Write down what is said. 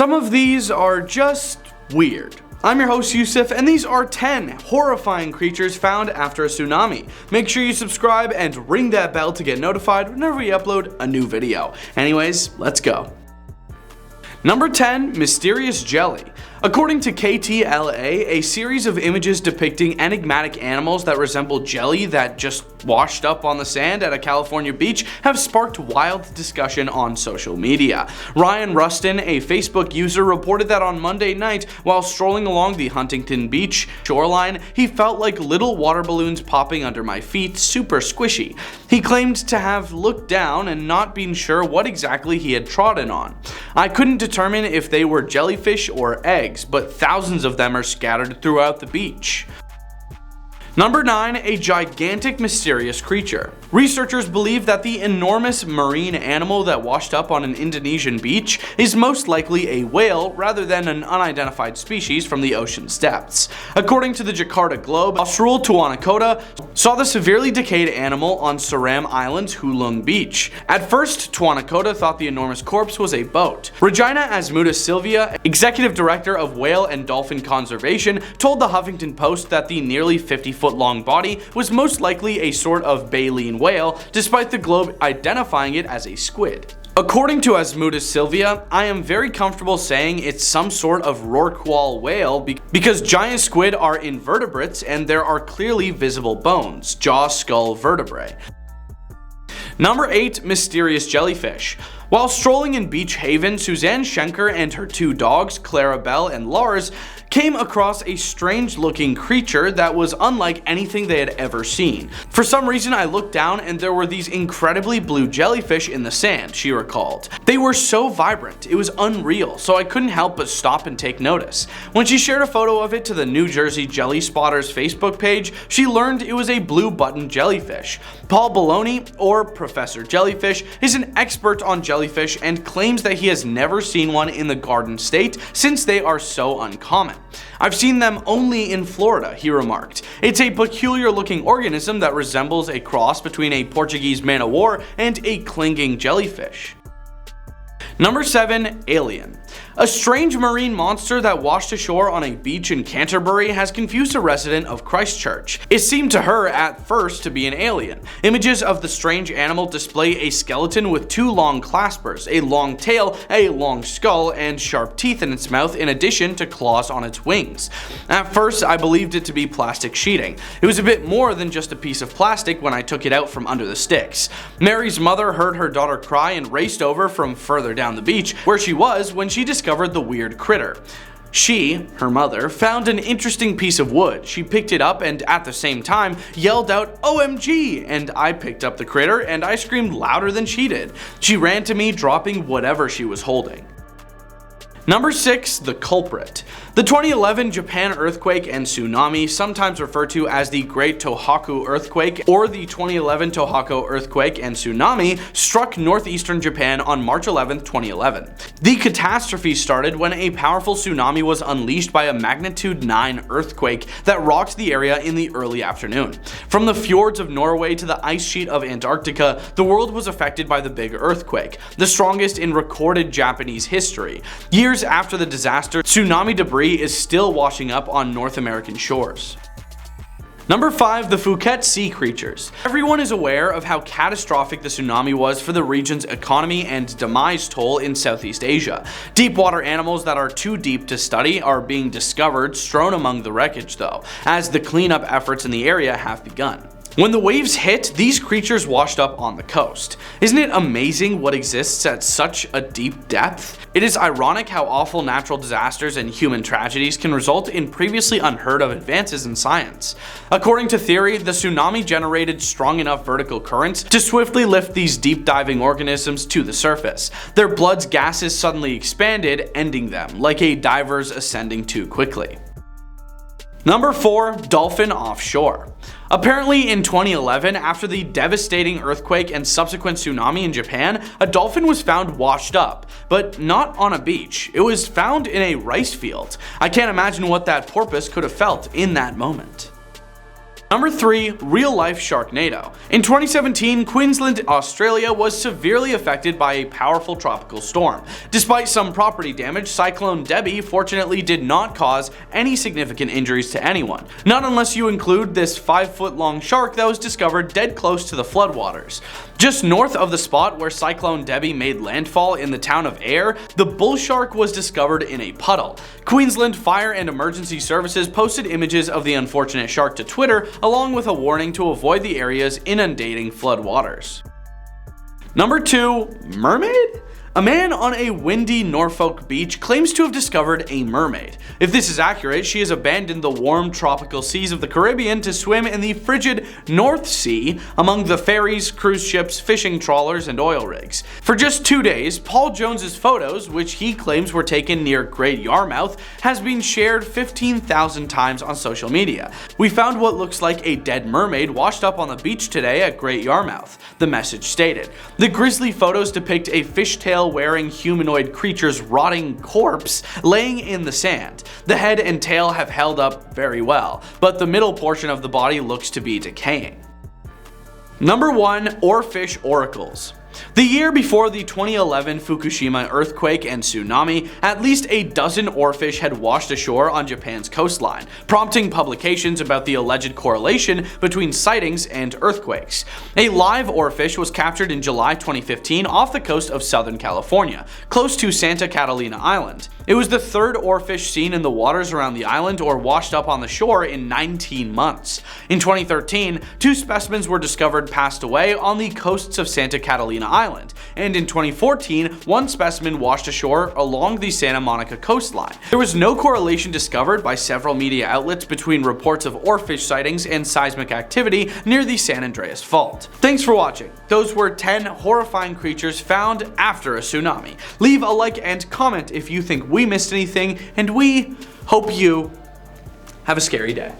Some of these are just weird. I'm your host Youssef, and these are 10 horrifying creatures found after a tsunami. Make sure you subscribe and ring that bell to get notified whenever we upload a new video. Anyways, let's go. Number 10, Mysterious Jelly. According to KTLA, a series of images depicting enigmatic animals that resemble jelly that just washed up on the sand at a California beach have sparked wild discussion on social media. Ryan Rustin, a Facebook user, reported that on Monday night, while strolling along the Huntington Beach shoreline, he felt like little water balloons popping under my feet, super squishy. He claimed to have looked down and not been sure what exactly he had trodden on. I couldn't determine if they were jellyfish or eggs, but thousands of them are scattered throughout the beach. Number 9, a gigantic mysterious creature. Researchers believe that the enormous marine animal that washed up on an Indonesian beach is most likely a whale rather than an unidentified species from the ocean's depths. According to the Jakarta Globe, Asrul Tuanakota saw the severely decayed animal on Seram Island's Hulung Beach. At first, Tuanakota thought the enormous corpse was a boat. Regina Asmuda Silvia, executive director of Whale and Dolphin Conservation, told the Huffington Post that the nearly 50-foot-long body was most likely a sort of baleen whale, despite the Globe identifying it as a squid. According to Asmuda Silvia, I am very comfortable saying it's some sort of rorqual whale because giant squid are invertebrates and there are clearly visible bones, jaw, skull, vertebrae. Number 8, Mysterious Jellyfish. While strolling in Beach Haven, Suzanne Schenker and her two dogs, Clarabelle and Lars, came across a strange looking creature that was unlike anything they had ever seen. For some reason I looked down and there were these incredibly blue jellyfish in the sand, she recalled. They were so vibrant, it was unreal, so I couldn't help but stop and take notice. When she shared a photo of it to the New Jersey Jelly Spotters Facebook page, she learned it was a blue button jellyfish. Paul Baloney, or Professor Jellyfish, is an expert on jellyfish and claims that he has never seen one in the Garden State since they are so uncommon. I've seen them only in Florida, he remarked. It's a peculiar looking organism that resembles a cross between a Portuguese man-o-war and a clinging jellyfish. Number 7, Alien. A strange marine monster that washed ashore on a beach in Canterbury has confused a resident of Christchurch. It seemed to her at first to be an alien. Images of the strange animal display a skeleton with two long claspers, a long tail, a long skull, and sharp teeth in its mouth in addition to claws on its wings. At first, I believed it to be plastic sheeting. It was a bit more than just a piece of plastic when I took it out from under the sticks. Mary's mother heard her daughter cry and raced over from further down the beach, where she was when she discovered the weird critter. She, her mother, found an interesting piece of wood. She picked it up and at the same time yelled out "OMG!" and I picked up the critter and I screamed louder than she did. She ran to me, dropping whatever she was holding. Number 6, the culprit. The 2011 Japan earthquake and tsunami, sometimes referred to as the Great Tohoku earthquake or the 2011 Tohoku earthquake and tsunami, struck northeastern Japan on March 11, 2011. The catastrophe started when a powerful tsunami was unleashed by a magnitude 9 earthquake that rocked the area in the early afternoon. From the fjords of Norway to the ice sheet of Antarctica, the world was affected by the big earthquake, the strongest in recorded Japanese history. Years after the disaster, tsunami debris is still washing up on North American shores. Number 5, the Phuket sea creatures. Everyone is aware of how catastrophic the tsunami was for the region's economy and demise toll in Southeast Asia. Deep water animals that are too deep to study are being discovered strewn among the wreckage though, as the cleanup efforts in the area have begun. When the waves hit, these creatures washed up on the coast. Isn't it amazing what exists at such a deep depth? It is ironic how awful natural disasters and human tragedies can result in previously unheard of advances in science. According to theory, the tsunami generated strong enough vertical currents to swiftly lift these deep diving organisms to the surface. Their blood's gases suddenly expanded, ending them, like a diver's ascending too quickly. Number 4, dolphin offshore. Apparently in 2011, after the devastating earthquake and subsequent tsunami in Japan, a dolphin was found washed up, but not on a beach. It was found in a rice field. I can't imagine what that porpoise could have felt in that moment. Number 3. Real-life sharknado. In 2017, Queensland, Australia was severely affected by a powerful tropical storm. Despite some property damage, Cyclone Debbie fortunately did not cause any significant injuries to anyone. Not unless you include this 5-foot-long shark that was discovered dead close to the floodwaters. Just north of the spot where Cyclone Debbie made landfall in the town of Ayr, the bull shark was discovered in a puddle. Queensland Fire and Emergency Services posted images of the unfortunate shark to Twitter, along with a warning to avoid the area's inundating floodwaters. Number 2. Mermaid? A man on a windy Norfolk beach claims to have discovered a mermaid. If this is accurate, she has abandoned the warm tropical seas of the Caribbean to swim in the frigid North Sea among the ferries, cruise ships, fishing trawlers, and oil rigs. For just 2 days, Paul Jones's photos, which he claims were taken near Great Yarmouth, has been shared 15,000 times on social media. "We found what looks like a dead mermaid washed up on the beach today at Great Yarmouth," the message stated. The grisly photos depict a fishtail wearing humanoid creature's rotting corpse laying in the sand. The head and tail have held up very well, but the middle portion of the body looks to be decaying. Number 1. Oarfish oracles. The year before the 2011 Fukushima earthquake and tsunami, at least a dozen oarfish had washed ashore on Japan's coastline, prompting publications about the alleged correlation between sightings and earthquakes. A live oarfish was captured in July 2015 off the coast of Southern California, close to Santa Catalina Island. It was the third oarfish seen in the waters around the island or washed up on the shore in 19 months. In 2013, 2 specimens were discovered passed away on the coasts of Santa Catalina Island, and in 2014, 1 specimen washed ashore along the Santa Monica coastline. There was no correlation discovered by several media outlets between reports of oarfish sightings and seismic activity near the San Andreas Fault. Thanks for watching. Those were 10 horrifying creatures found after a tsunami. Leave a like and comment if you think we missed anything, and we hope you have a scary day.